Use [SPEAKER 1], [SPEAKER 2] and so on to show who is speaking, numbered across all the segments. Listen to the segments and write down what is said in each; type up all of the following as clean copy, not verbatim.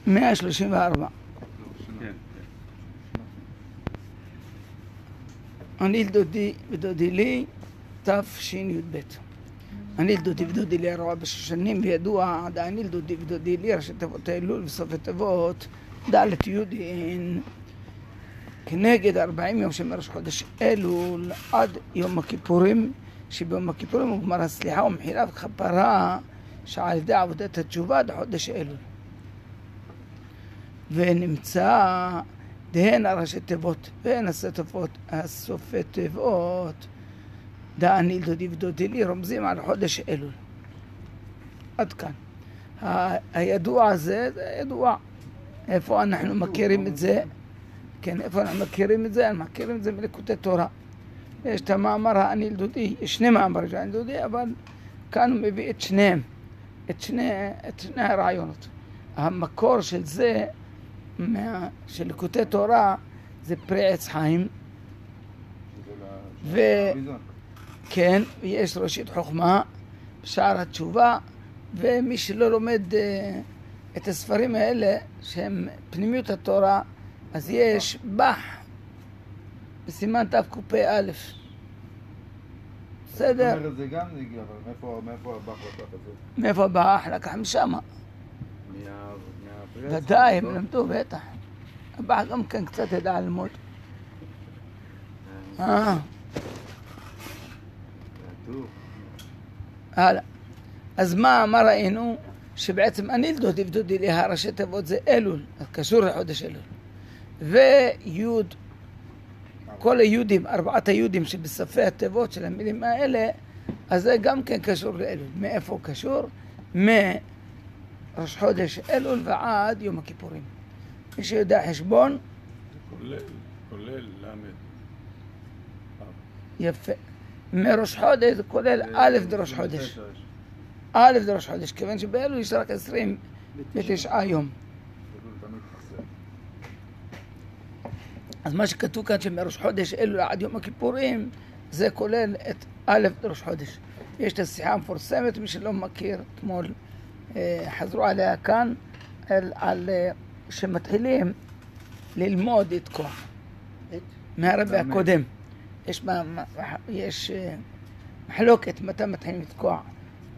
[SPEAKER 1] 134. אני לדודי ודודי לי, תשי"ב. אני לדודי ודודי לי 4 שנים, וידוע, אני לדודי ודודי לי, ראשי תיבות אלול וסופי תיבות, ד' יודין, כנגד 40 יום שמראש חודש אלול, עד יום הכיפורים, שביום הכיפורים הוא גמר הסליחה ומחילה וכפרה, שעל ידי עבודת התשובה עד חודש אלול. ונמצא דהן הראשי תיבות והן הסופי תיבות, דעני לדודי ודודי לי, רומזים על חודש אלול. עד כאן. הידוע הזה, זה ידוע. איפה אנחנו מכירים את זה? כן, איפה אנחנו מכירים את זה? אנחנו מכירים את זה מליקוטי תורה. יש את המאמר העני לדודי, יש שני מאמרים של העני לדודי, אבל כאן הוא מביא את שניהם, את שני הרעיונות. המקור של זה, של ליקוטי תורה, זה פרי עץ חיים. כן, ויש ראשית חוכמה, שער התשובה, ומי שלא לומד את הספרים האלה, שהם פנימיות התורה, אז יש בח בסימן תקפ"א. בסדר?
[SPEAKER 2] זאת אומרת, זה גם נגיע, אבל מאיפה הבח לקח את זה?
[SPEAKER 1] מאיפה הבח? לקח משמה. ודאי, הם למדו, בטח. הבח גם כן קצת ידע ללמוד. הלאה. אז מה ראינו? שבעצם אני לדודי ודודי לי, הראשי תיבות זה אלול, קשור לחודש אלול. ויוד, כל היהודים, 4 היהודים שבספי התיבות של המילים האלה, אז זה גם כן קשור לאלול. מאיפה הוא קשור? מראש חודש אלול ועד יום הכיפורים. מי שיודע חשבון?
[SPEAKER 3] כולל למד.
[SPEAKER 1] יפה. מראש חודש זה כולל א' דראש חודש. א' דראש חודש, כיוון שבאלול יש רק 29 יום. אז מה שכתוב כאן שמראש חודש אלול עד יום הכיפורים, זה כולל את א' דראש חודש. יש את השיחה המפורסמת, מי שלא מכיר, אתמול חזרו עליה כאן, על שמתחילים ללמוד את כוח מהרבי הקודם. יש מחלוקת מתי מתחילים לתקוע,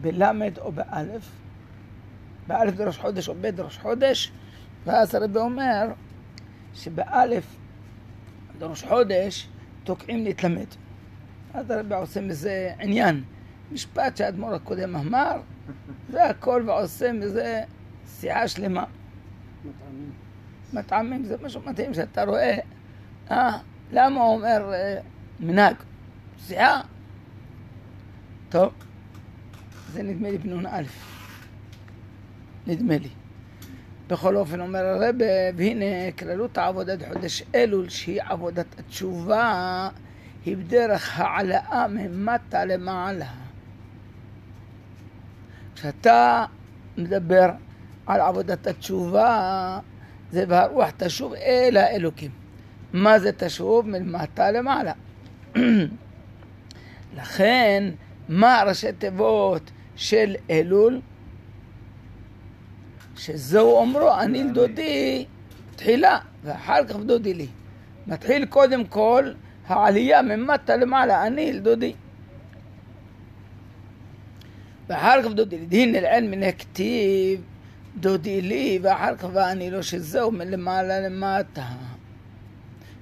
[SPEAKER 1] בלמד או באלף, באלף דראש חודש או בדראש חודש, ואז הרבי אומר שבאלף דראש חודש תוקעים להתלמד. אז הרבי עושה מזה עניין, משפט שהאדמו"ר הקודם אמר, והכל, ועושה מזה שיחה שלמה. מטעמים, זה משהו מתאים שאתה רואה, למה הוא אומר מנהג? שיחה? טוב, זה נדמה לי בנון א', נדמה לי. בכל אופן אומר הרבי, והנה כללות עבודת חודש אלול, שהיא עבודת התשובה, היא בדרך העלאה ממטה למעלה. כשאתה מדבר על עבודת התשובה, זה והרוח תשוב אל האלוקים. מה זה תשוב? מלמטה למעלה. לכן, מה ראשי תיבות של אלול? שזהו אומרו, אני לדודי תחילה, ואחר כך דודי לי. מתחיל קודם כל העלייה ממטה למעלה, אני לדודי. ואחר כך דודי לי, דין אלעין מן הכתיב, דודי לי, ואחר כך ואני לו, שזהו מלמעלה למטה.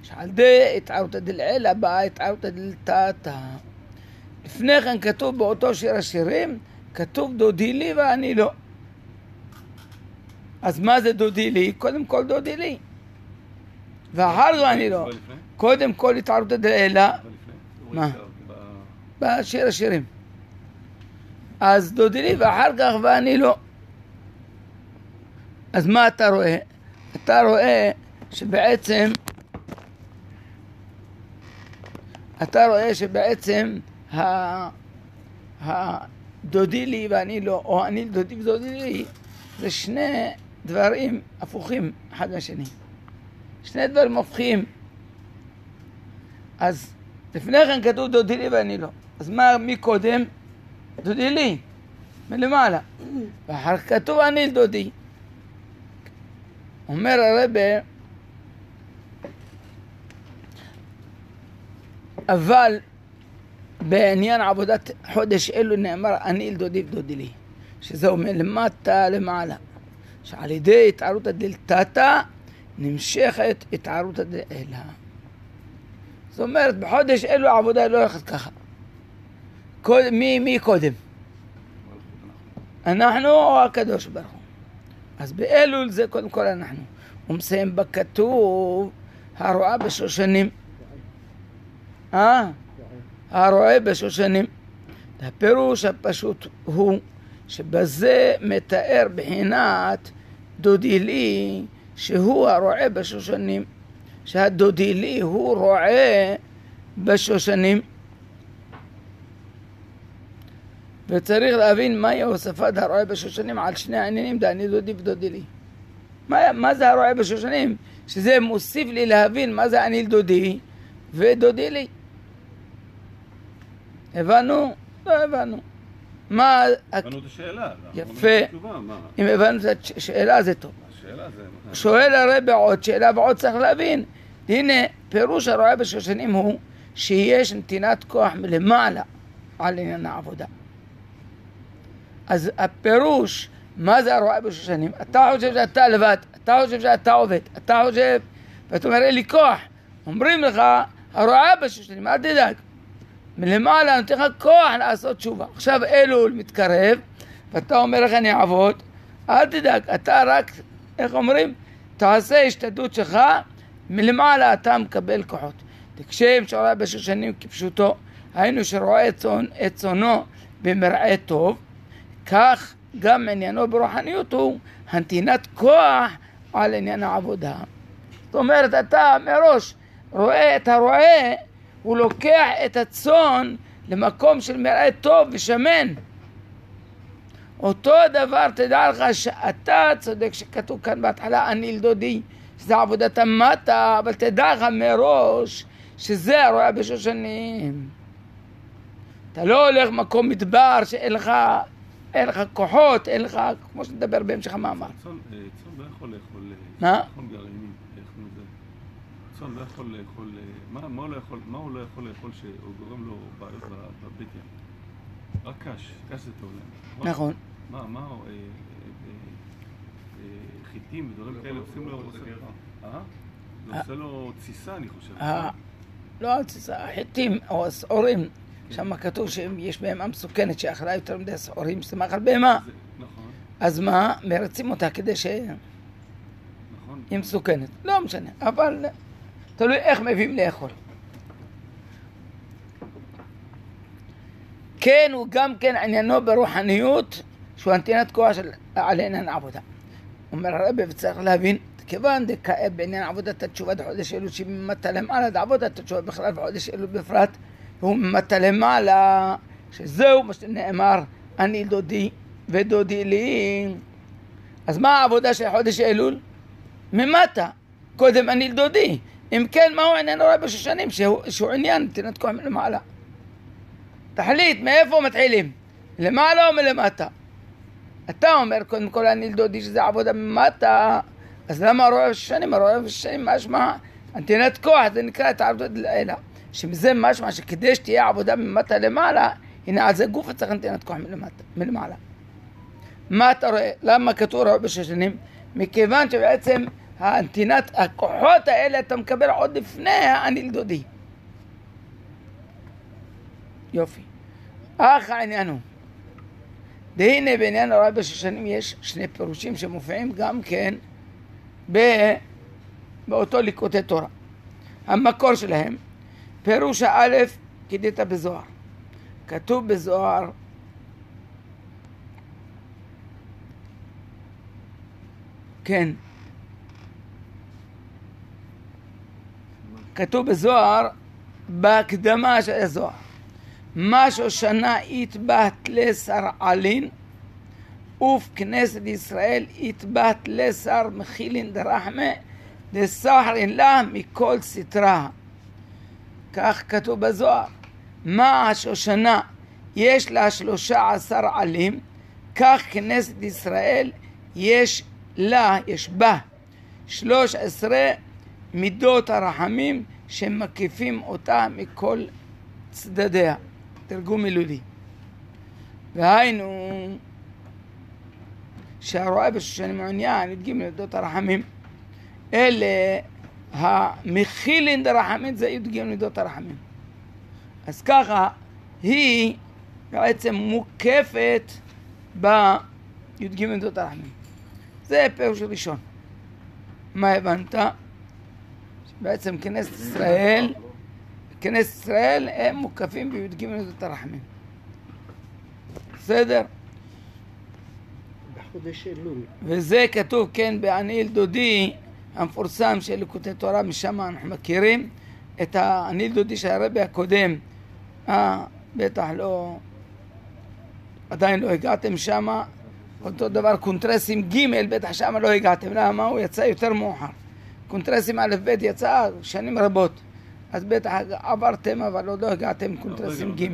[SPEAKER 1] שעל די התערותא דלעילא באה התערותא דלתתא. לפני כן כתוב באותו שיר השירים, כתוב דודי לי ואני לא. אז מה זה דודי לי? קודם כל דודי לי. ואחר כך אני לא. קודם כל התערותא דלעילא. מה? בשיר השירים. אז דודי לי ואחר כך ואני לא. אז מה אתה רואה? אתה רואה שבעצם דודי לי ואני לא, או אני דודי ודודי לי, זה שני דברים הפוכים אחד מהשני. שני דברים הופכים. אז לפני כן כתוב דודי לי ואני לא. אז מי קודם? דודי לי, מלמעלה. ואחר כתוב אני דודי. אומר הרבה, אבל בעניין עבודת חודש אלו נאמר אני אל דודי ודודי לי, שזהו מלמטה למעלה, שעל ידי התערותא דלתתא נמשכת התערותא דאלה. זאת אומרת, בחודש אלו העבודה לא הולכת ככה. מי קודם? אנחנו או הקדוש ברוך הוא? אז באלול זה קודם כל אנחנו. הוא מסיים בכתוב הרועה בשושנים. הרועה בשושנים. הפירוש הפשוט הוא שבזה מתאר בחינת דודי לי, שהוא הרועה בשושנים. שהדודי לי הוא רועה בשושנים. וצריך להבין מהי הוספת הרועה בשושנים על שני העניינים, דני דודי ודודי לי. מה זה הרועה בשושנים? שזה מוסיף לי להבין מה זה אני דודי ודודי לי. הבנו? לא הבנו.
[SPEAKER 3] הבנו את השאלה.
[SPEAKER 1] יפה. אם הבנו את השאלה זה טוב. שואל הרבה עוד שאלה ועוד צריך להבין. הנה, פירוש הרועה בשושנים הוא שיש נתינת כוח מלמעלה על עניין העבודה. אז הפירוש, מה זה הרועה בשושנים? אתה חושב שאתה לבד, אתה חושב שאתה עובד, אתה חושב, ואתה אומר, אין לי כוח. אומרים לך, הרועה בשושנים, אל תדאג. מלמעלה נותן לך כוח לעשות תשובה. עכשיו אלול מתקרב, ואתה אומר לך אני אעבוד, אל תדאג, אתה רק, איך אומרים? תעשה השתדלות שלך, מלמעלה אתה מקבל כוחות. תקשב שהרועה בשושנים כפשוטו, היינו שרואה את צונו במראה טוב, כך גם עניינו ברוחניות הוא הנתינת כוח על עניין העבודה. זאת אומרת, אתה מראש רואה את הרועה, הוא לוקח את הצאן למקום של מראה טוב ושמן. אותו דבר, תדע לך שאתה צודק שכתוב כאן בהתחלה אני אל דודי, שזה עבודת המטה, אבל תדע לך מראש שזה הרועה בשושנים. אתה לא הולך מקום מדבר שאין לך כוחות, אין לך, כמו שנדבר בהמשך המאמר.
[SPEAKER 3] צאן לא יכול לאכול...
[SPEAKER 1] מה?
[SPEAKER 3] גרעינים, איך זה? צאן לא יכול לאכול... מה הוא לא יכול לאכול שהוא גורם לו בעיות בבטן? רק קש זה טוב להם.
[SPEAKER 1] נכון.
[SPEAKER 3] מה? חיטים ודברים כאלה עושים לו... זה עושה לו תסיסה, אני חושב.
[SPEAKER 1] לא תסיסה, חיטים או הסעורים. שם כתוב שיש בהמה מסוכנת שאכלה יותר מדי סעורים, שזה מאכל בהמה.
[SPEAKER 3] נכון.
[SPEAKER 1] אז מה? מרצים אותה כדי שהיא מסוכנת. לא משנה, אבל תלוי איך מביאים לאכול. כן, הוא גם כן עניינו ברוחניות, שהוא נתינת כוח על עניין העבודה. אומר הרבי, וצריך להבין, כיוון דכאב בעניין עבודת התשובה בחודש אלול, שממטה למעלה, עבודת התשובה בכלל בחודש אלול בפרט, הוא ממטה למעלה, שזהו מה שנאמר, אני דודי ודודי לי. אז מה העבודה של חודש אלול? ממטה. קודם אני דודי. אם כן, מהו עניין הרועה בשושנים? שהוא עניין נתינת כוח מלמעלה. תחליט, מאיפה מתחילים? למעלה או מלמטה? אתה אומר, קודם כל אני דודי שזה עבודה ממטה, אז למה הרועה בשושנים? הרועה בשושנים משמע נתינת כוח, זה נקרא את העבודה לאלה. שמזה משמע שכדי שתהיה עבודה ממטה למעלה, הנה על זה גוף צריך נתינת כוח מלמעלה. מה אתה רואה? למה כתוב הרועה בשושנים? מכיוון שבעצם הנתינת הכוחות האלה אתה מקבל עוד לפני אני דודי. יופי. אך העניין הוא, והנה בעניין הרועה בשושנים יש שני פירושים שמופיעים גם כן באותו ליקוטי תורה. המקור שלהם, פירוש האלף כדית בזוהר. כתוב בזוהר, כן, כתוב בזוהר, בהקדמה של הזוהר, משהו שנה יתבט לשר עלין, וכנסת ישראל יתבט לשר מחילין דרחמה, דסחרין לה מכל סתרה. כך כתוב בזוהר, מה השושנה יש לה 13 עלים, כך כנסת ישראל יש בה 13 מידות הרחמים שמקיפים אותה מכל צדדיה. תרגום מילולי. והיינו שהרואה בשושנים מעוניין י"ג מידות הרחמים, אלה המכילין דרחמים, זה י"ג מידות הרחמים. אז ככה היא בעצם מוקפת בי"ג מידות הרחמים. זה פירוש ראשון. מה הבנת? בעצם כנסת ישראל הם מוקפים בי"ג מידות הרחמים. בסדר?
[SPEAKER 4] בחודש אלול.
[SPEAKER 1] וזה כתוב כן בעניל דודי המפורסם של ליקוטי תורה, משם אנחנו מכירים את העניל דודי של הרבי הקודם. בטח לא, עדיין לא הגעתם שמה. אותו דבר קונטרסים ג' בטח שמה לא הגעתם. למה? הוא יצא יותר מאוחר. קונטרסים א' ב' יצא שנים רבות. אז בטח עברתם אבל עוד לא הגעתם קונטרסים ג'.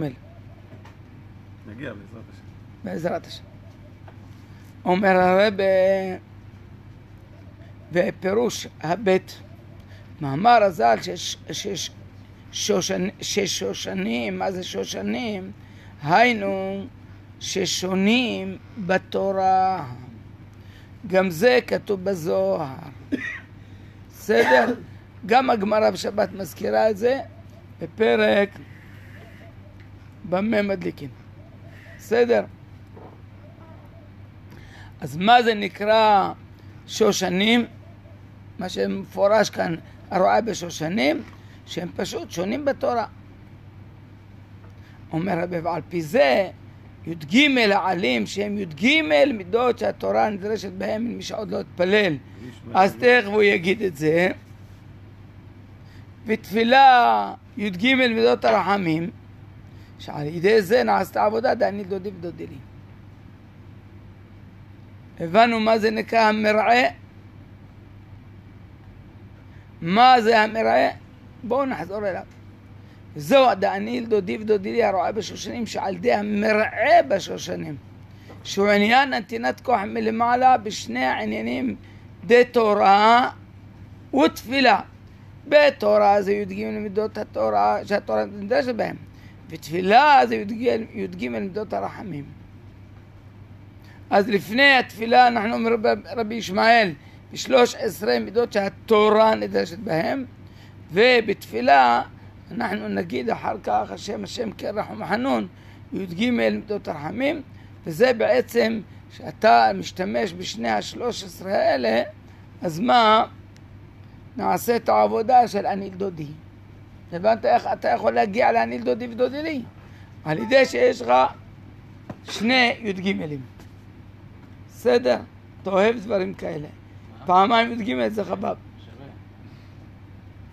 [SPEAKER 3] נגיע בעזרת השם.
[SPEAKER 1] בעזרת השם. אומר הרבי בפירוש הבית, מאמר הזל ששושנים, מה זה שושנים? היינו ששונים בתורה. גם זה כתוב בזוהר. בסדר? גם הגמרא בשבת מזכירה את זה בפרק במה מדליקים. בסדר? אז מה זה נקרא שושנים? מה שמפורש כאן הרואה בשושנים, שהם פשוט שונים בתורה. אומר רבי, ועל פי זה י"ג העלים, שהם י"ג מידות שהתורה נדרשת בהם למי שעוד לא התפלל. אז תכף הוא יגיד את זה. ותפילה י"ג מידות הרחמים, שעל ידי זה נעשתה עבודה דעניל דודי ודודי לי. הבנו מה זה נקרא המרעה? מה זה המרעה? בואו נחזור אליו. זהו דעניל דודי ודודי לי הרואה בשושנים, שעל ידי המרעה בשושנים, שהוא עניין נתינת כוח מלמעלה בשני העניינים די תורה ותפילה. בתורה זה י"ג מידות התורה שהתורה נדרשת בהם, ותפילה זה י"ג מידות הרחמים. אז לפני התפילה אנחנו אומרים רבי ישמעאל 13 מידות שהתורה נדרשת בהם, ובתפילה אנחנו נגיד אחר כך השם כרח ומחנון י"ג מידות הרחמים. וזה בעצם שאתה משתמש בשני ה-13 האלה, אז מה? נעשה את העבודה של עניל דודי. הבנת איך אתה יכול להגיע לעניל דודי ודודי לי? על ידי שיש לך שני י"ג. בסדר? אתה אוהב דברים כאלה. פעמיים י"ג זה חבב.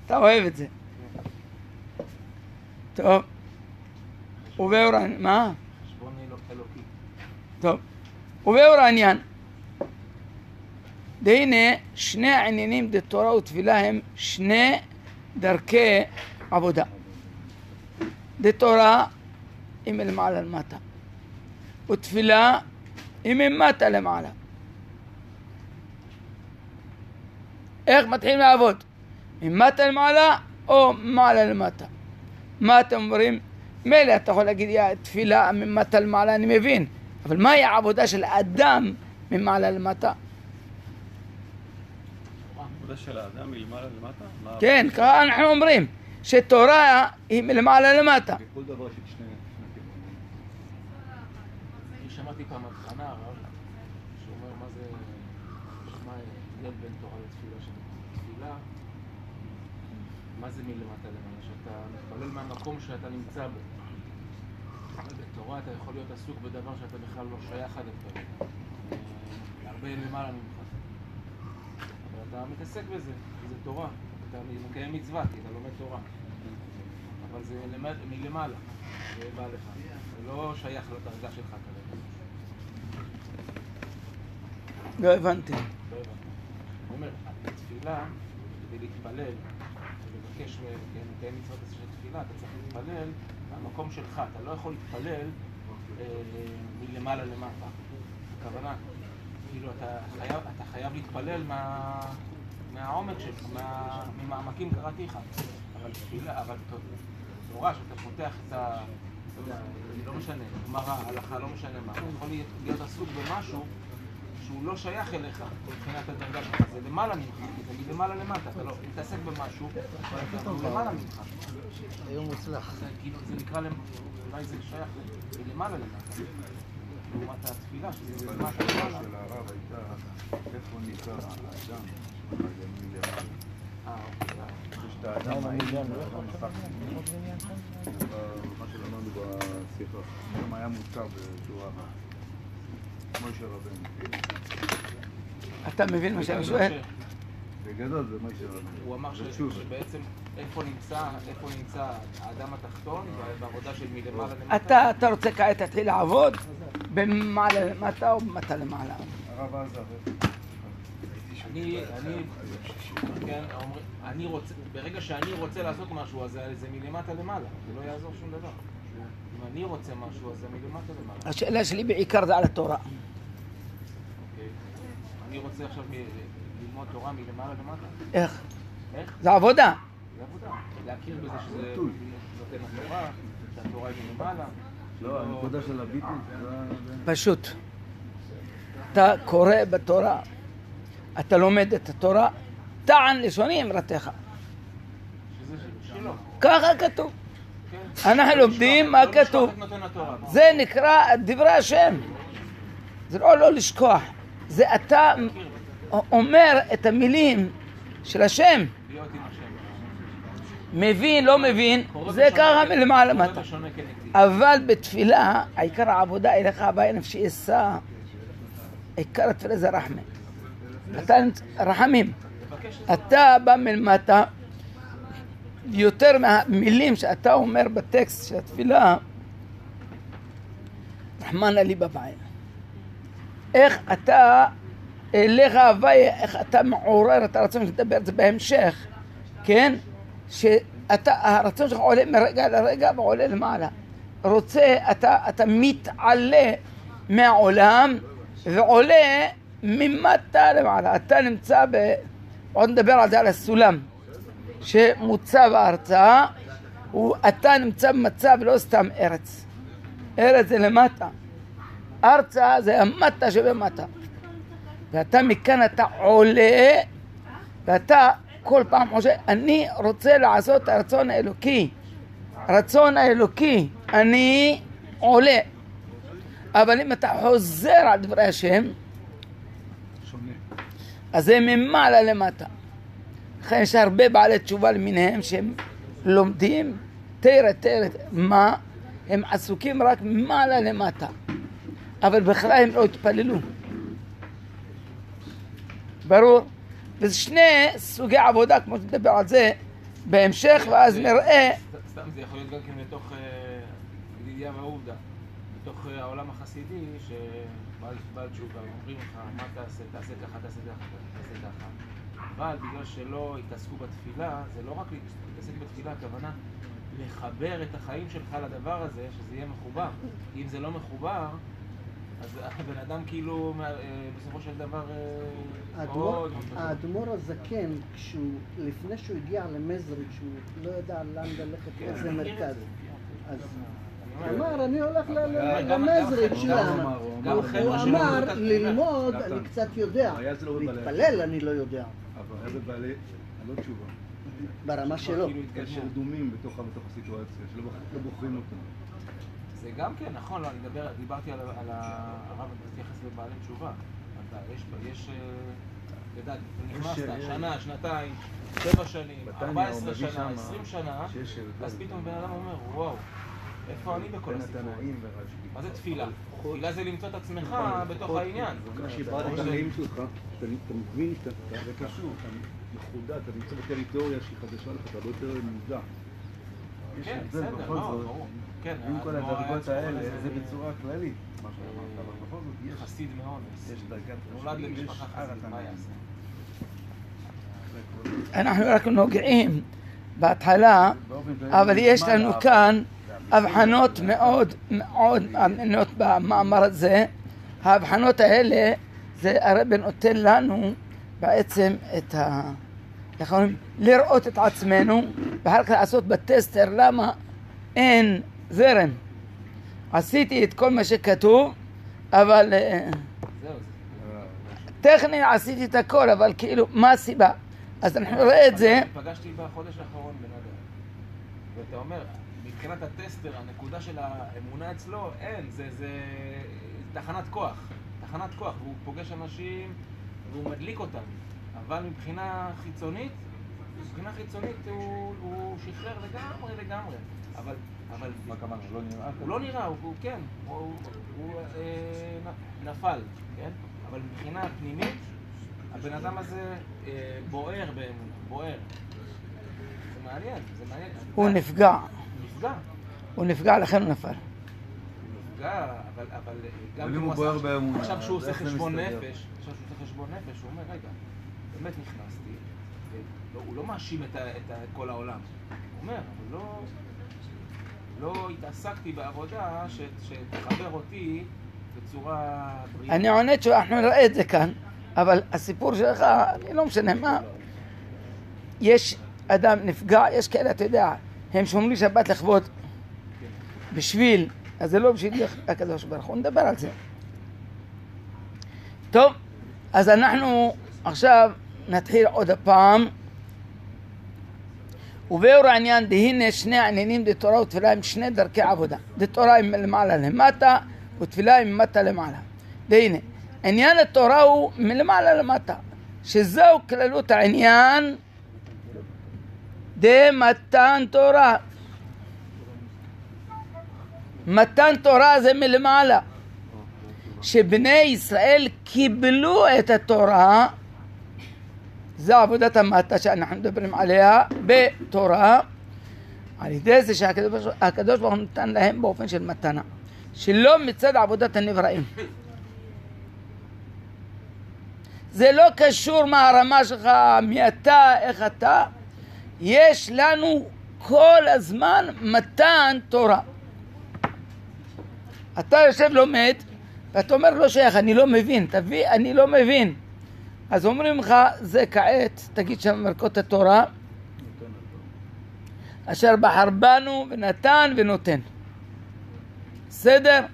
[SPEAKER 1] אתה אוהב את זה. טוב. ובאור העניין, מה?
[SPEAKER 4] חשבון אלוקי.
[SPEAKER 1] טוב. ובאור העניין, והנה שני העניינים דתורה ותפילה הם שני דרכי עבודה. דתורה היא מלמעלה למטה, ותפילה היא ממטה למעלה. איך מתחילים לעבוד? ממטה למעלה או מעלה למטה? מה אתם אומרים? מילא אתה יכול להגיד תפילה ממטה למעלה, אני מבין, אבל מהי העבודה של האדם ממעלה למטה?
[SPEAKER 3] העבודה של האדם מלמעלה למטה?
[SPEAKER 1] כן, ככה אנחנו אומרים שתורה היא מלמעלה למטה.
[SPEAKER 2] כל דבר של שני כיוונים.
[SPEAKER 4] אני שמעתי פעם הבחנה, הרב, שאומר מה זה, מה ההבדל בין תורה לתפילה, שתפילה, מה זה מלמטה למעלה? שאתה מתפלל מהמקום שאתה נמצא בו. בתורה אתה יכול להיות עסוק בדבר שאתה בכלל לא שייך עד הדברים. הרבה למעלה ממך. אבל אתה מתעסק בזה, זה תורה. אתה מקיים מצווה, כי אתה לומד תורה. אבל זה מלמעלה, זה בא לך. זה לא שייך לדרגה שלך כרגע.
[SPEAKER 1] לא הבנתי.
[SPEAKER 4] לא הבנתי. הוא אומר, התפילה, כדי להתפלל, ולבקש לקיים מצוות של תפילה, אתה צריך להתפלל מהמקום שלך. אתה לא יכול להתפלל מלמעלה למטה. הכוונה, כאילו אתה חייב להתפלל מהעומק של, ממעמקים קראתיך. אבל תפילה, אבל תורה שאתה פותח את ה... לא משנה, גמרא, הלכה, לא משנה מה. אתה יכול להיות עסוק במשהו שהוא לא שייך אליך, מבחינת הדרגה שלך. זה למעלה ממך, זה מלמעלה למטה. אתה לא מתעסק במשהו, אבל זה למעלה ממך.
[SPEAKER 1] היום מוצלח.
[SPEAKER 4] זה נקרא, אולי זה שייך למעלה למטה. לעומת התפילה, שזה למטה למעלה.
[SPEAKER 2] של הרב הייתה, איפה ניכר האדם? יש את האדם העניין, מה שלמדנו בשיחה, גם היה מוזכר בשורה הבאה. משה רבנו.
[SPEAKER 1] אתה מבין מה שאני שואל?
[SPEAKER 2] בגדול זה משה רבנו.
[SPEAKER 4] הוא אמר שבעצם איפה נמצא האדם התחתון בעבודה של מלמעלה למטה.
[SPEAKER 1] אתה רוצה כעת להתחיל לעבוד במעלה למטה או במטה למעלה?
[SPEAKER 2] הרב עזר.
[SPEAKER 4] אני רוצה, ברגע שאני רוצה לעשות משהו, אז זה מלמטה למעלה, זה לא יעזור שום דבר. אם אני רוצה משהו, אז זה מלמטה למעלה.
[SPEAKER 1] השאלה שלי בעיקר זה על התורה.
[SPEAKER 4] אני רוצה עכשיו ללמוד תורה מלמעלה למטה.
[SPEAKER 1] איך?
[SPEAKER 4] איך?
[SPEAKER 1] זה עבודה.
[SPEAKER 4] זה עבודה. להכיר בזה שזה נותן התורה, שהתורה היא מלמעלה.
[SPEAKER 2] לא, הנקודה של הביטוי.
[SPEAKER 1] פשוט. אתה קורא בתורה, אתה לומד את התורה, טען לשוני אמרתך.
[SPEAKER 4] שזה שלו.
[SPEAKER 1] ככה כתוב. אנחנו לומדים מה כתוב. זה נקרא דברי השם. זה לא לשכוח. זה אתה אומר את המילים של השם. מבין, לא מבין, זה ככה מלמעלה למטה. אבל בתפילה, עיקר העבודה אליך הבא נפשי אשא. עיקר התפילה זה רחמה. אתה רחמים. אתה בא מלמטה, יותר מהמילים שאתה אומר בטקסט של התפילה, רחמן לי בבעיה. איך אתה, אליך הוויה, איך אתה מעורר את הרצון לדבר את זה בהמשך, כן? שהרצון שלך עולה מרגע לרגע ועולה למעלה. רוצה, אתה מתעלה מהעולם ועולה ממטה למעלה. אתה נמצא עוד נדבר על זה, על הסולם שמוצב ההרצאה, אתה נמצא במצב לא סתם ארץ. ארץ זה למטה. הרצאה זה המטה שבמטה. ואתה מכאן אתה עולה, ואתה כל פעם חושב, אני רוצה לעשות הרצון האלוקי. רצון האלוקי, אני עולה. אבל אם אתה חוזר על דברי השם, אז זה ממעלה למטה. לכן יש הרבה בעלי תשובה למיניהם שהם לומדים, תראה, מה? הם עסוקים רק ממעלה למטה. אבל בכלל הם לא התפללו. ברור? וזה שני סוגי עבודה, כמו שתדבר על זה בהמשך, ואז נראה...
[SPEAKER 4] סתם זה יכול להיות גם כן בתוך ידידיה והעובדה. בתוך העולם החסידי, שבעל תשובה, אומרים לך, מה תעשה? תעשה ככה, תעשה ככה. אבל בגלל שלא התעסקו בתפילה, זה לא רק להתעסק בתפילה, הכוונה לחבר את החיים שלך לדבר הזה, שזה יהיה מחובר. אם זה לא מחובר, אז הבן אדם כאילו בסופו של דבר...
[SPEAKER 5] האדמו"ר הזקן, לפני שהוא הגיע למזריק, שהוא לא ידע לאן ללכת, איזה מרכז, אז הוא אמר, אני הולך למזריק שלנו. הוא אמר, ללמוד אני קצת יודע, להתפלל אני לא יודע.
[SPEAKER 2] אבל הרבה בעלי, לא תשובה.
[SPEAKER 5] ברמה שלו.
[SPEAKER 2] יש רדומים בתוך הסיטואציה, שלא בוחרים אותם.
[SPEAKER 4] זה גם כן, נכון, דיברתי על הרב מתייחס לבעלי תשובה. יש, לדעת, נכנסת, שנה, שנתיים, 7 שנים, 14 שנה, 20 שנה, אז פתאום בן אדם אומר, וואו, איפה אני בכל הסיפור? מה זה תפילה? תפילה זה למצוא את עצמך בתוך העניין.
[SPEAKER 2] כשבא את החיים שלך, אתה מבין, זה קשור, אתה מחודד, אתה נמצא בטריטוריה שהיא חדשה לך, אתה לא יותר מודע.
[SPEAKER 4] כן, בסדר, ברור.
[SPEAKER 2] עם כל הדרגות האלה, זה בצורה כללית, מה שאמרת, אבל בכל זאת יש...
[SPEAKER 4] חסיד מאוד.
[SPEAKER 2] יש דרגת
[SPEAKER 4] נולד למשפחה חסיד, מה יעשה?
[SPEAKER 1] אנחנו רק נוגעים בהתחלה, אבל יש לנו כאן הבחנות מאוד מעניינות במאמר הזה. ההבחנות האלה, זה הרב נותן לנו בעצם את איך אומרים, לראות את עצמנו, ואחר כך לעשות בטסטר למה אין זרם. עשיתי את כל מה שכתוב, אבל טכני עשיתי את הכל, אבל כאילו, מה הסיבה? אז אנחנו נראה את זה.
[SPEAKER 4] פגשתי בחודש האחרון בן אדם, ואתה אומר, מבחינת הטסטר, הנקודה של האמונה אצלו, אין, זה תחנת כוח, והוא פוגש אנשים והוא מדליק אותם, אבל מבחינה חיצונית הוא שחרר לגמרי, אבל
[SPEAKER 3] מה כמובן,
[SPEAKER 4] הוא לא נראה, הוא כן, הוא נפל, כן? אבל מבחינה פנימית, הבן אדם הזה בוער באמונה, בוער. זה מעניין.
[SPEAKER 1] הוא נפגע.
[SPEAKER 4] הוא
[SPEAKER 1] נפגע, לכן הוא נפל.
[SPEAKER 4] הוא נפגע, אבל גם
[SPEAKER 2] אם הוא בוער באמונה.
[SPEAKER 4] עכשיו שהוא עושה חשבון נפש, הוא אומר, רגע, באמת נכנסתי, הוא לא מאשים את כל העולם. הוא אומר, אבל לא התעסקתי בעבודה שתחבר אותי בצורה בריאה.
[SPEAKER 1] אני עונה שאנחנו נראה את זה כאן, אבל הסיפור שלך, אני לא משנה מה. יש אדם נפגע, יש כאלה, אתה יודע, הם שומרים שבת לכבוד בשביל, אז זה לא בשביל הקדוש ברוך הוא, נדבר על זה. טוב, אז אנחנו עכשיו נתחיל עוד הפעם. וביאור העניין, דהנה שני העניינים דתורה ותפילה עם שני דרכי עבודה. דתורה עם למעלה למטה, ותפילה עם מטה למעלה. דהנה, עניין התורה הוא מלמעלה למטה, שזהו כללות העניין דמתן תורה. מתן תורה זה מלמעלה, שבני ישראל קיבלו את התורה, זו עבודת המטה שאנחנו מדברים עליה בתורה, על ידי זה שהקדוש ברוך הוא נתן להם באופן של מתנה, שלא מצד עבודת הנבראים. זה לא קשור מה הרמה שלך, מי אתה, איך אתה. יש לנו כל הזמן מתן תורה. אתה יושב לומד, ואתה אומר לא שייך, אני לא מבין, תביא, אני לא מבין. אז אומרים לך, זה כעת, תגיד שם מרכות התורה, אשר בחר בנו ונתן ונותן. בסדר?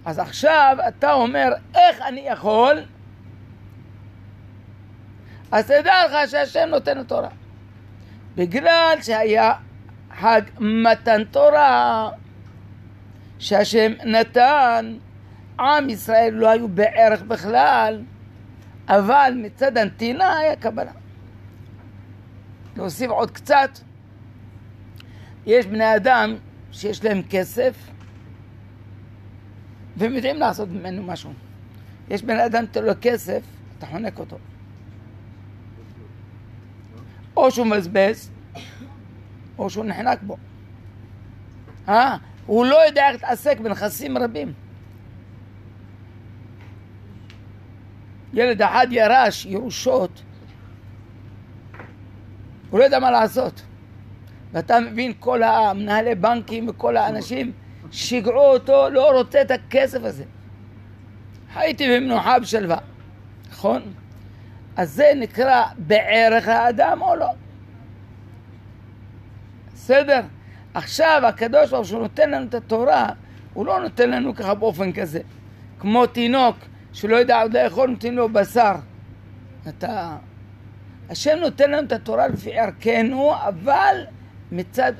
[SPEAKER 1] אז עכשיו אתה אומר, איך אני יכול? אז תדע לך שהשם נותן התורה. בגלל שהיה חג מתן תורה, שהשם נתן, עם ישראל לא היו בערך בכלל, אבל מצד הנתינה היה קבלה. להוסיף עוד קצת, יש בני אדם שיש להם כסף, והם יודעים לעשות ממנו משהו. יש בני אדם תלו כסף, אתה חונק אותו. או שהוא מזבז, או שהוא נחנק בו. הוא לא יודע איך להתעסק בנכסים רבים. ילד אחד ירש ירושות, הוא לא יודע מה לעשות. ואתה מבין, כל המנהלי בנקים וכל האנשים שיגעו אותו, לא רוצה את הכסף הזה. הייתי במנוחה בשלווה, נכון? אז זה נקרא בערך האדם או לא? בסדר? עכשיו הקדוש ברוך הוא נותן לנו את התורה, הוא לא נותן לנו ככה באופן כזה. כמו תינוק שלא יודע עוד לאכול, נותן לו בשר. השם נותן לנו את התורה לפי ערכנו, אבל מצד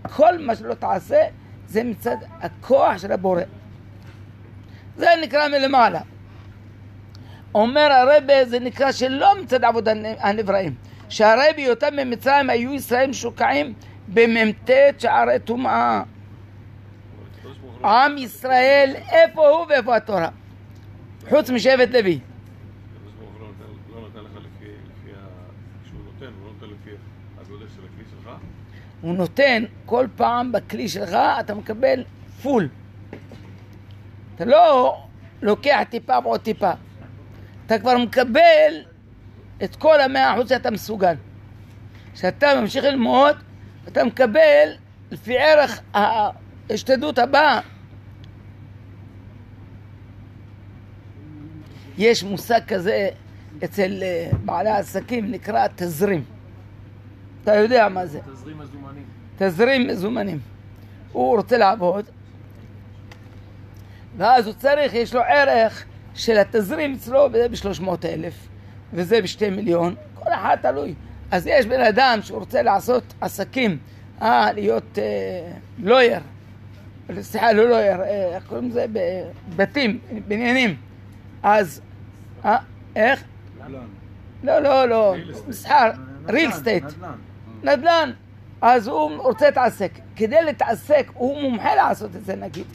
[SPEAKER 1] כל מה שלא תעשה, זה מצד הכוח של הבורא. זה נקרא מלמעלה. אומר הרבי, זה נקרא שלא מצד עבודה הנבראים. שהרבי אותם במצרים היו ישראל משוקעים בממתת שערי טומאה. עם ישראל, איפה הוא ואיפה התורה? חוץ משבט לוי.
[SPEAKER 3] לא נותן לך לפי שהוא נותן, הוא לא נותן לפי הגודל של הכלי שלך?
[SPEAKER 1] הוא נותן כל פעם בכלי שלך, אתה מקבל פול. אתה לא לוקח טיפה ועוד טיפה. אתה כבר מקבל את כל 100% שאתה מסוגל. כשאתה ממשיך ללמוד, אתה מקבל לפי ערך ההשתדלות הבאה. יש מושג כזה אצל בעלי העסקים נקרא תזרים. אתה יודע מה זה?
[SPEAKER 4] תזרים מזומנים.
[SPEAKER 1] תזרים מזומנים. הוא רוצה לעבוד, ואז הוא צריך, יש לו ערך של התזרים אצלו, וזה ב-300,000, וזה ב2 מיליון, כל אחד תלוי. אז יש בן אדם שהוא רוצה לעשות עסקים, להיות לויר, סליחה, לא לויר, איך קוראים לזה? בתים, בניינים. אז, איך? לא, מסחר, ריל סטייט, נדל"ן. אז הוא רוצה להתעסק. כדי להתעסק, הוא מומחה לעשות את זה נגיד.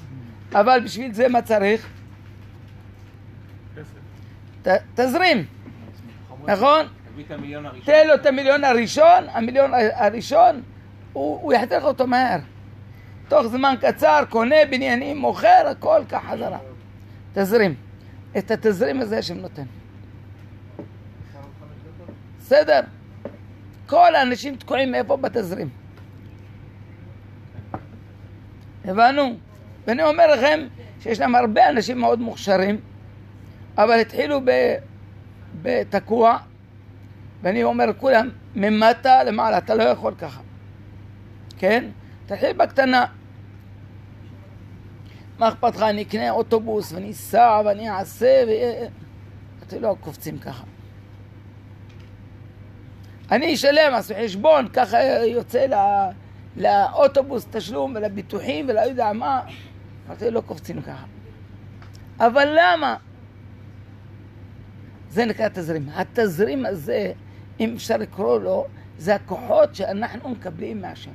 [SPEAKER 1] אבל בשביל זה מה צריך? תזרים. נכון? תן לו את המיליון הראשון, הוא יחתך אותו מהר. תוך זמן קצר, קונה בניינים, מוכר, הכל כך חזרה. תזרים. את התזרים הזה שנותן. בסדר? כל האנשים תקועים מאיפה בתזרים. הבנו? ואני אומר לכם שיש להם הרבה אנשים מאוד מוכשרים, אבל התחילו בתקוע, ואני אומר לכולם, ממטה למעלה, אתה לא יכול ככה. כן? תתחיל בקטנה. מה אכפת לך? אני אקנה אוטובוס ואני אסע ואני אעשה אתם לא קופצים ככה. אני אשלם, עשו חשבון, ככה יוצא לאוטובוס תשלום ולביטוחים ולא יודע מה. אתם לא קופצים ככה. אבל למה? זה נקרא תזרים. התזרים הזה, אם אפשר לקרוא לו, זה הכוחות שאנחנו מקבלים מהשם.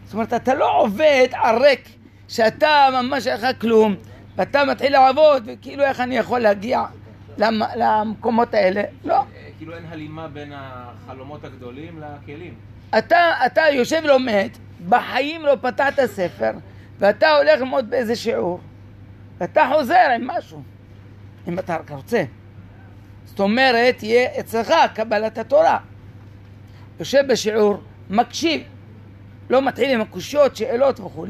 [SPEAKER 1] זאת אומרת, אתה לא עובד על ריק, שאתה ממש אין לך כלום, ואתה מתחיל לעבוד, וכאילו איך אני יכול להגיע למקומות האלה? לא.
[SPEAKER 4] כאילו אין הלימה בין החלומות הגדולים לכלים.
[SPEAKER 1] אתה יושב לומד, בחיים לא פתחת ספר, ואתה הולך ללמוד באיזה שיעור, ואתה חוזר עם משהו, אם אתה רק רוצה. זאת אומרת, יהיה אצלך קבלת התורה. יושב בשיעור, מקשיב, לא מתחיל עם הקושיות, שאלות וכו',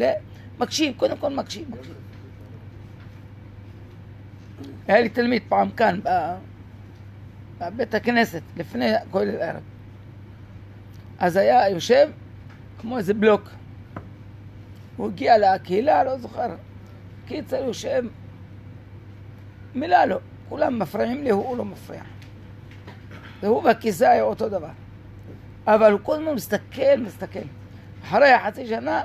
[SPEAKER 1] מקשיב, קודם כל מקשיב. היה לי תלמיד פעם כאן, בבית הכנסת, לפני כל הערב. אז היה יושב כמו איזה בלוק. הוא הגיע לקהילה, לא זוכר. קיצר יושב, מילה לו. כולם מפריעים לי, הוא לא מפריע. והוא והכיסא היה אותו דבר. אבל הוא כל הזמן מסתכל. אחרי חצי שנה,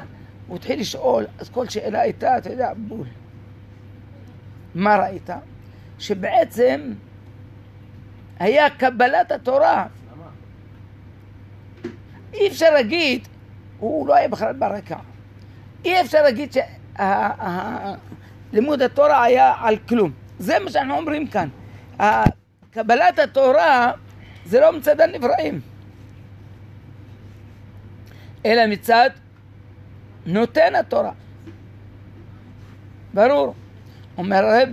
[SPEAKER 1] הוא התחיל לשאול, אז כל שאלה הייתה, אתה יודע, בול. מה ראית? שבעצם היה קבלת התורה. אי אפשר להגיד, הוא לא היה בכלל ברקע. אי אפשר להגיד שלימוד התורה היה על כלום. זה מה שאנחנו אומרים כאן. קבלת התורה זה לא מצד הנבראים, אלא מצד נותן התורה. ברור. אומר הרב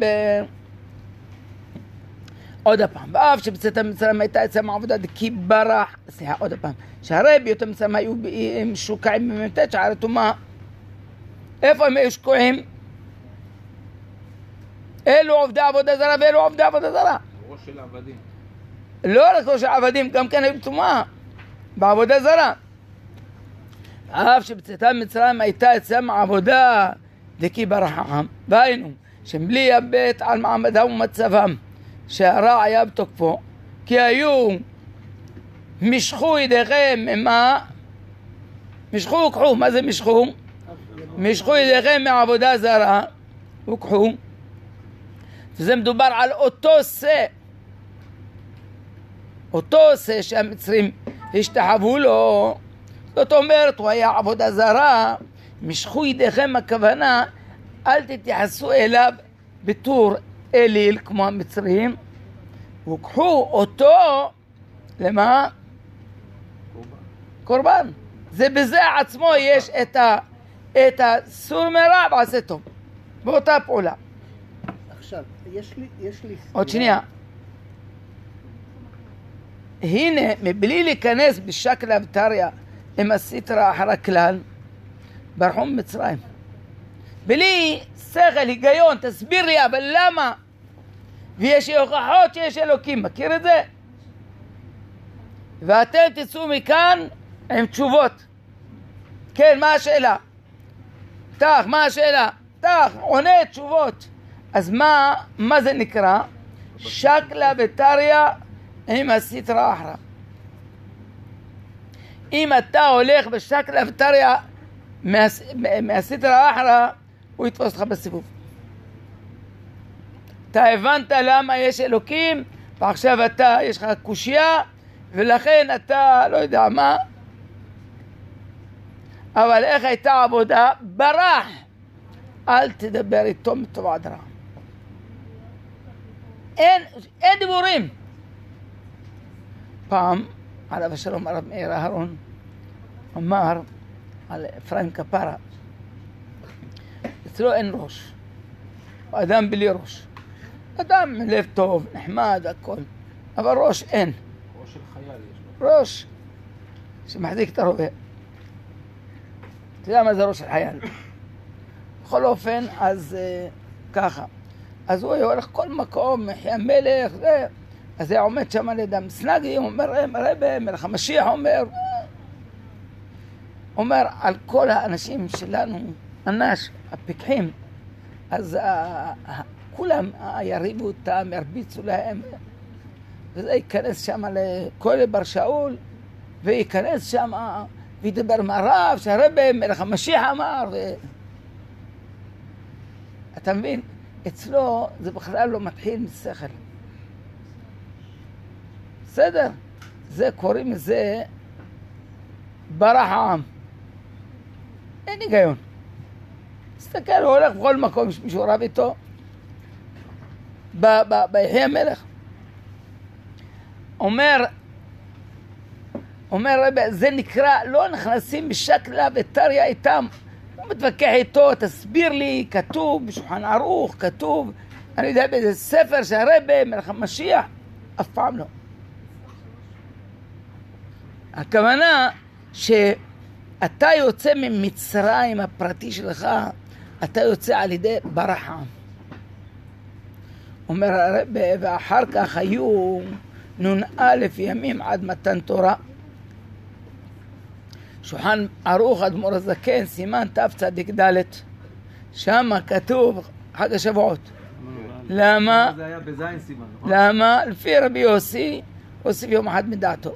[SPEAKER 1] עוד הפעם, ואף שבצאת המצרים הייתה אצלם עבודה דקי ברח, סליחה עוד הפעם, שהרב בהיות המצרים היו משוקעים בממתת שער הטומאה. איפה הם היו שקועים? אלו עובדי עבודה זרה ואלו עובדי עבודה זרה.
[SPEAKER 4] ראש של עבדים.
[SPEAKER 1] לא רק ראש של עבדים, גם כן היו בטומאה, בעבודה זרה. אף שבצאתם מצרים הייתה אצלם עבודה דקי ברח העם, והיינו שבלי יבט על מעמדם ומצבם, שהרע היה בתוקפו, כי היו משכו ידיכם ממה? משכו וקחו. מה זה משכו? משכו ידיכם מעבודה זרה וקחו. וזה מדובר על אותו שא שהמצרים השתחוו לו. זאת אומרת, הוא היה עבודה זרה. משכו ידיכם, הכוונה, אל תתייחסו אליו בתור אליל כמו המצרים, וקחו אותו למה? קורבן. זה בזה עצמו יש את הסור מרע ועשה טוב, באותה פעולה.
[SPEAKER 5] עכשיו, יש לי
[SPEAKER 1] עוד שנייה. הנה, מבלי להיכנס בשקלא וטריא עם הסטרא אחר הכלל, ברחו ממצרים. בלי שכל, היגיון, תסביר לי, אבל למה? ויש הוכחות שיש אלוקים, מכיר את זה? ואתם תצאו מכאן עם תשובות. כן, מה השאלה? תח, מה השאלה? תח, עונה תשובות. אז מה זה נקרא? שקלה וטריה עם הסטרא אחרא. אם אתה הולך בשקלה וטריה מהסטרא אחרא, הוא יתפוס אותך בסיבוב. אתה הבנת למה יש אלוקים, ועכשיו יש לך קושיה, ולכן אתה לא יודע מה, אבל איך הייתה עבודה? ברח. אל תדבר איתו מטוב עד רע. אין דיבורים. פעם עליו השלום הרב מאיר אהרון אמר על אפרים כפרה, אצלו אין ראש, הוא אדם בלי ראש, אדם עם לב טוב, נחמד והכל, אבל ראש אין.
[SPEAKER 4] ראש של חייל יש לו.
[SPEAKER 1] ראש שמחזיק את הרובה. אתה יודע מה זה ראש של חייל? בכל אופן, אז ככה. אז הוא הולך כל מקום, מחי המלך, זה. אז הוא עומד שם על ידם סנגי, הוא אומר, רבי, מלך המשיח אומר על כל האנשים שלנו, אנש, הפיקחים, אז כולם יריבו אותם, ירביצו להם, וזה ייכנס שם לכל בר שאול, וייכנס שם וידבר מהרב, שהרבי מלך המשיח אמר, אתה מבין? אצלו זה בכלל לא מתחיל משכל. בסדר? זה קוראים לזה ברח העם. אין היגיון. תסתכל, הוא הולך בכל מקום, מישהו רב איתו, ביחי המלך. אומר רבי, זה נקרא, לא נכנסים בשקלה וטריה איתם. הוא מתווכח איתו, תסביר לי, כתוב בשולחן ערוך, כתוב, אני יודע באיזה ספר שהרבי מלך המשיח, אף פעם לא. הכוונה שאתה יוצא ממצרים הפרטי שלך, אתה יוצא על ידי ברח העם. אומר הרבי, ואחר כך היו נ"א ימים עד מתן תורה. שולחן ערוך אדמו"ר הזקן, סימן תצ"ד, שם כתוב חג השבועות. למה?
[SPEAKER 2] זה היה בזין סימן, נכון?
[SPEAKER 1] למה? לפי רבי יוסי, הוסיף יום אחד מדעתו.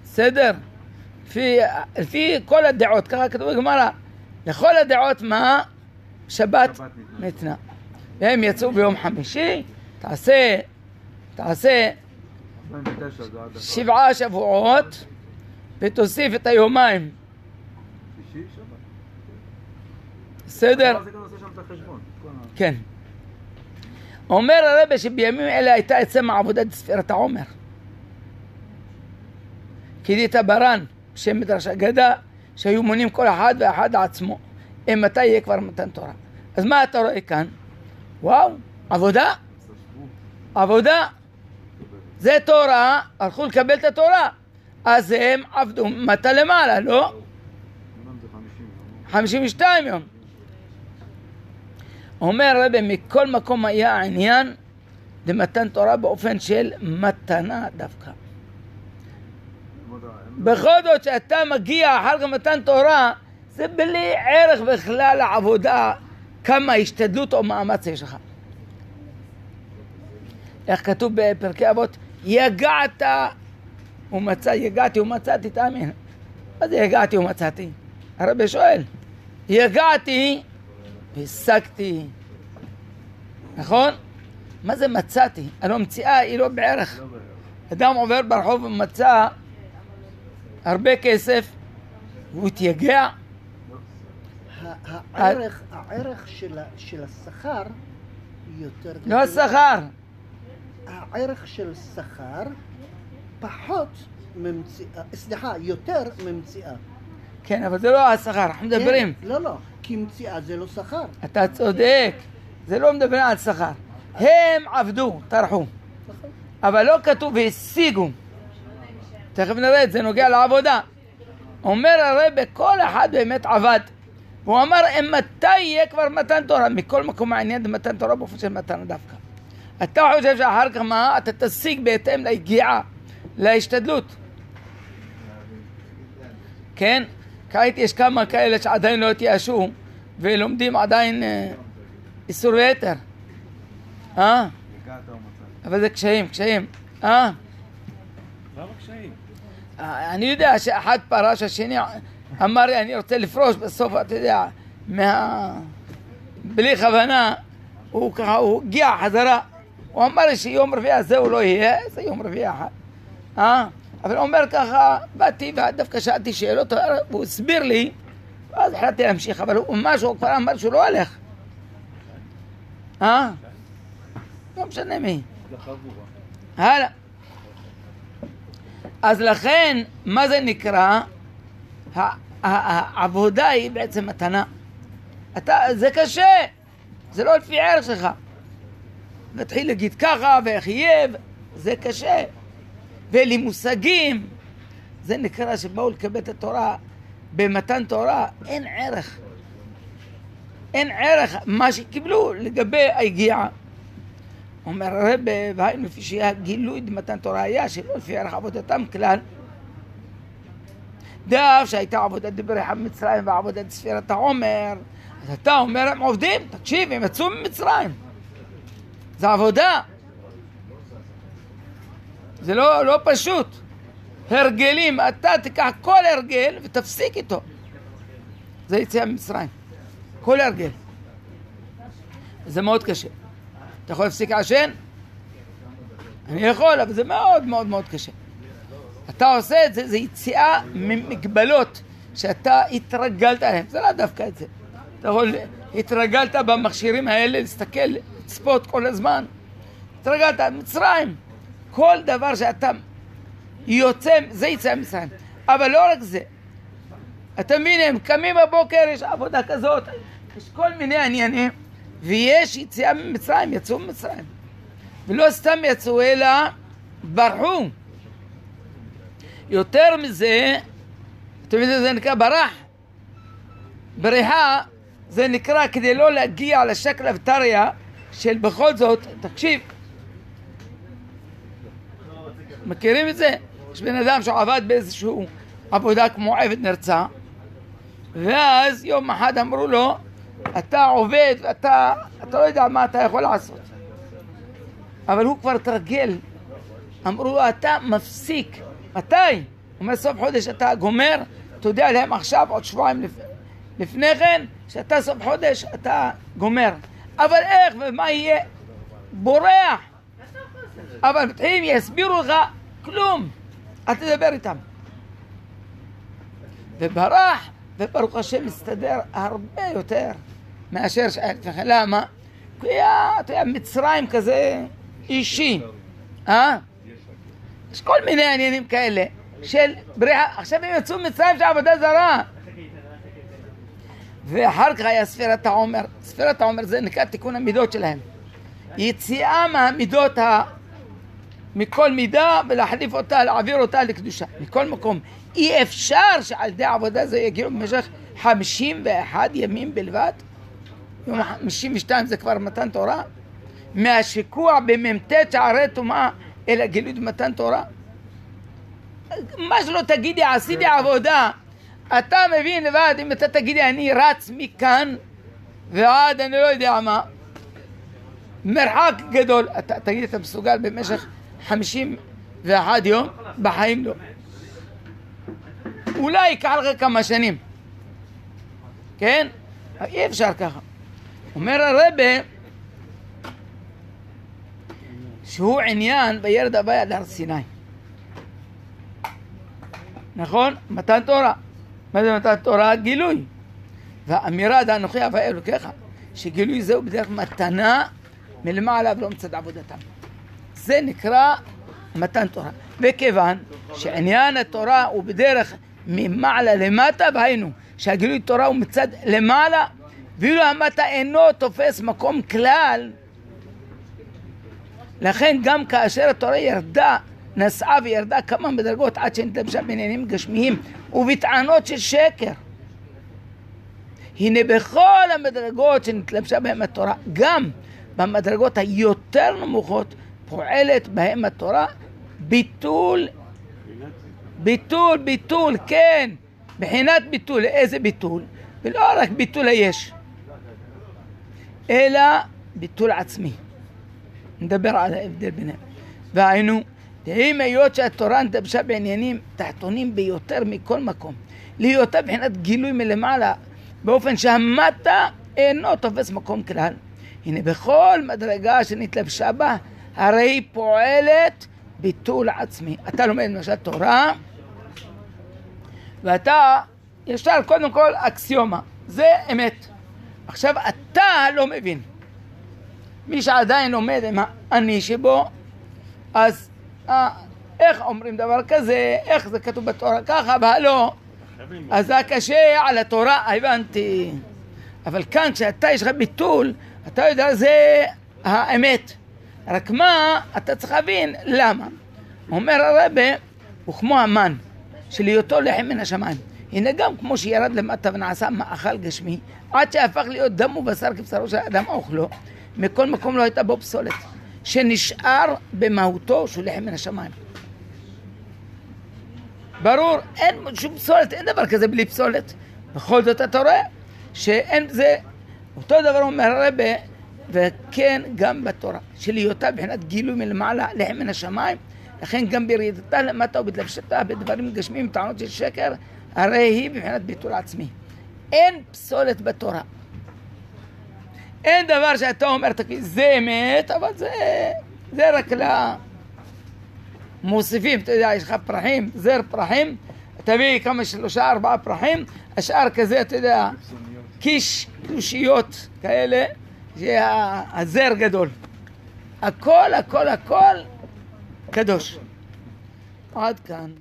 [SPEAKER 1] בסדר? לפי כל הדעות, ככה כתוב בגמרא, לכל הדעות מה? שבת ניתנה. והם יצאו ביום חמישי, תעשה 7 שבועות ותוסיף את היומיים. בסדר? כן. אומר הרבי שבימים אלה הייתה עצם עבודת ספירת העומר. כדית ברן, שם מדרש אגדה, שהיו מונים כל אחד ואחד לעצמו. מתי יהיה כבר מתן תורה? אז מה אתה רואה כאן? וואו, עבודה. זה תורה, הלכו לקבל את התורה. אז הם עבדו מתי למעלה, לא? 52 יום. אומר רבי, מכל מקום היה העניין למתן תורה באופן של מתנה דווקא. בכל זאת שאתה מגיע אחר כך מתן תורה, זה בלי ערך בכלל לעבודה, כמה השתדלות או מאמץ יש לך. איך כתוב בפרקי אבות, יגעת יגעתי ומצאתי, תאמין. מה זה יגעתי ומצאתי? הרבי שואל, יגעתי והשגתי, נכון? מה זה מצאתי? הלא מציאה היא לא בערך. אדם עובר ברחוב ומצא הרבה כסף והוא התייגע.
[SPEAKER 5] הערך של השכר יותר...
[SPEAKER 1] לא השכר.
[SPEAKER 5] הערך של שכר פחות ממציאה, סליחה, יותר ממציאה.
[SPEAKER 1] כן, אבל זה לא השכר, אנחנו מדברים.
[SPEAKER 5] לא, כי מציאה זה לא שכר.
[SPEAKER 1] אתה צודק, זה לא מדברים על שכר. הם עבדו, טרחו. אבל לא כתוב והשיגו. תכף נראה את זה, נוגע לעבודה. אומר הרבי, כל אחד באמת עבד. והוא אמר, מתי יהיה כבר מתן תורה? מכל מקום מעניין זה מתן תורה באופן של מתן דווקא. אתה חושב שאחר כך מה? אתה תשיג בהתאם להגיעה, להשתדלות. כן? כעת יש כמה כאלה שעדיין לא התייאשו, ולומדים עדיין איסור ויתר. אבל זה קשיים.
[SPEAKER 3] למה קשיים?
[SPEAKER 1] אני יודע שאחד פרש, השני אמר לי, אני רוצה לפרוש בסוף, אתה יודע, בלי כוונה, הוא ככה, הוא הגיע חזרה. הוא אמר לי שיום רביעי הזה הוא לא יהיה, זה יום רביעי אחד. אבל הוא אומר ככה, באתי ודווקא שאלתי שאלות, והוא הסביר לי, ואז החלטתי להמשיך, אבל הוא משהו, הוא כבר אמר שהוא לא הולך. לא משנה מי. הלאה. אז לכן, מה זה נקרא? העבודה היא בעצם מתנה. זה קשה, זה לא לפי ערך שלך. ותחיל להגיד ככה וחייב, זה קשה. ולי מושגים, זה נקרא שבאו לקבל את התורה, במתן תורה אין ערך. אין ערך מה שקיבלו לגבי היגיעה. אומר הרב, והיינו לפי שהיה גילוי במתן תורה היה, שלא לפי ערך עבודתם כלל. דף שהייתה עבודת דברי מצרים ועבודת ספירת העומר, אז אתה אומר הם עובדים, תקשיב, הם יצאו ממצרים. זה עבודה. זה לא פשוט. הרגלים, אתה תיקח כל הרגל ותפסיק איתו. זה יציאה ממצרים. כל הרגל. זה מאוד קשה. אתה יכול להפסיק לעשן? אני יכול, אבל זה מאוד מאוד מאוד קשה. אתה עושה את זה, זה יציאה ממגבלות שאתה התרגלת עליהן. זה לא דווקא את זה. אתה יכול, התרגלת במכשירים האלה, להסתכל, לצפות כל הזמן. התרגלת, מצרים. כל דבר שאתה יוצא, זה יצא מצרים. אבל לא רק זה. אתה מבין, הם קמים בבוקר, יש עבודה כזאת, יש כל מיני עניינים, ויש יציאה ממצרים, יצאו ממצרים. ולא סתם יצאו, אלא ברחו. יותר מזה, אתם יודעים, זה נקרא ברח. בריחה, זה נקרא כדי לא להגיע לשקל אבטריה, של בכל זאת, תקשיב, מכירים את זה? יש בן אדם שעבד באיזשהו עבודה כמו עבד נרצע, ואז יום אחד אמרו לו, אתה עובד, אתה לא יודע מה אתה יכול לעשות. אבל הוא כבר תרגל. אמרו לו, אתה מפסיק. מתי? הוא אומר, סוף חודש אתה גומר, תודיע להם עכשיו, עוד שבועיים לפני כן, שאתה סוף חודש אתה גומר. אבל איך ומה יהיה? בורח. אבל בתחילים יסבירו לך כלום. אל תדבר איתם. וברח, וברוך השם מסתדר הרבה יותר מאשר שאלת. למה? כי היה מצרים כזה אישי. יש כל מיני עניינים כאלה של בריחה. עכשיו הם יצאו מצרים של עבודה זרה. ואחר כך היה ספירת העומר. ספירת העומר זה נקרא תיקון המידות שלהם. יציאה מהמידות מכל מידה ולהחליף אותה, להעביר אותה לקדושה. מכל מקום. אי אפשר שעל ידי העבודה הזו יגיעו במשך 51 ימים בלבד. יום 52 זה כבר מתן תורה. מהשיקוע במ"ט שערי טומאה אל הגילוי במתן תורה. מה שלא תגידי, עשיתי עבודה. אתה מבין לבד, אם אתה תגידי, אני רץ מכאן ועד אני לא יודע מה. מרחק גדול. אתה תגיד, אתה מסוגל במשך 51 יום? בחיים לא. אולי ייקח לך כמה שנים. כן? אי אפשר ככה. אומר הרבה שהוא עניין בירד הוויה להר סיני. נכון? מתן תורה. מה זה מתן תורה? גילוי. והאמירה דה אנוכי הוויה אלוקיך, שגילוי זהו בדרך מתנה מלמעלה ולא מצד עבודתם. זה נקרא מתן תורה. וכיוון שעניין התורה הוא בדרך ממעלה למטה, והיינו שהגילוי תורה הוא מצד למעלה, ואילו המטה אינו תופס מקום כלל, לכן גם כאשר התורה ירדה, נסעה וירדה כמה בדרגות עד שנתלבשה בעניינים גשמיים ובטענות של שקר. הנה בכל המדרגות שנתלבשה בהם התורה, גם במדרגות היותר נמוכות, פועלת בהם התורה ביטול, כן, בחינת ביטול. איזה ביטול? ולא רק ביטול היש, אלא ביטול עצמי. נדבר על ההבדל ביניהם. והיינו, דהים היות שהתורה נתלבשה בעניינים תחתונים ביותר מכל מקום, להיותה בחינת גילוי מלמעלה, באופן שהמטה אינו תופס מקום כלל. הנה בכל מדרגה שנתלבשה בה, הרי היא פועלת ביטול עצמי. אתה לומד למשל תורה, ואתה ישר קודם כל אקסיומה, זה אמת. עכשיו אתה לא מבין. מי שעדיין לומד עם האני שבו, אז איך אומרים דבר כזה, איך זה כתוב בתורה ככה, והלא, אז זה קשה על התורה, הבנתי. אבל כאן כשאתה יש לך ביטול, אתה יודע זה האמת. רק מה, אתה צריך להבין למה. אומר הרבה, הוא כמו המן, שלהיותו לחם מן השמיים. הנה גם כמו שירד למטה ונעשה מאכל גשמי, עד שהפך להיות דם ובשר כבשרו של אדם אוכלו, מכל מקום לא הייתה בו פסולת, שנשאר במהותו שהוא לחם מן השמיים. ברור, אין שום פסולת, אין דבר כזה בלי פסולת. בכל זאת אתה רואה שאין זה, אותו דבר אומר הרבה, וכן גם בתורה, שלהיותה בחינת גילוי מלמעלה לחם מן השמיים, לכן גם בירידתה למטה ובהתלבשתה בדברים גשמיים טענות של שקר, הרי היא בבחינת ביטול עצמי. אין פסולת בתורה. אין דבר שאתה אומר, זה אמת, אבל זה רק מוסיפים, אתה יודע, יש לך פרחים, זר פרחים, תביא כמה 3-4 פרחים, השאר כזה, אתה יודע, קושיות כאלה, שהזר גדול. הכל קדוש. עד כאן.